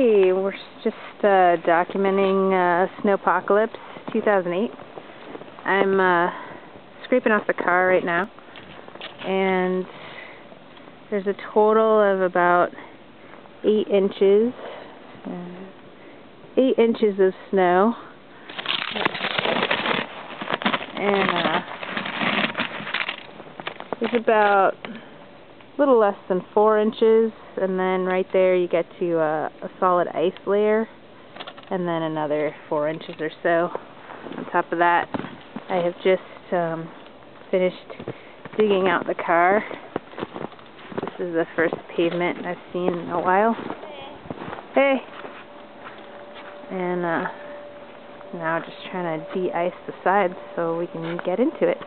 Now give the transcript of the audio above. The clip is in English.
Hey, we're just documenting Snowpocalypse 2008. I'm scraping off the car right now, and there's a total of about 8 inches. 8 inches of snow. And there's about a little less than 4 inches, and then right there you get to a solid ice layer, and then another 4 inches or so. On top of that, I have just finished digging out the car. This is the first pavement I've seen in a while. Hey! And now just trying to de-ice the sides so we can get into it.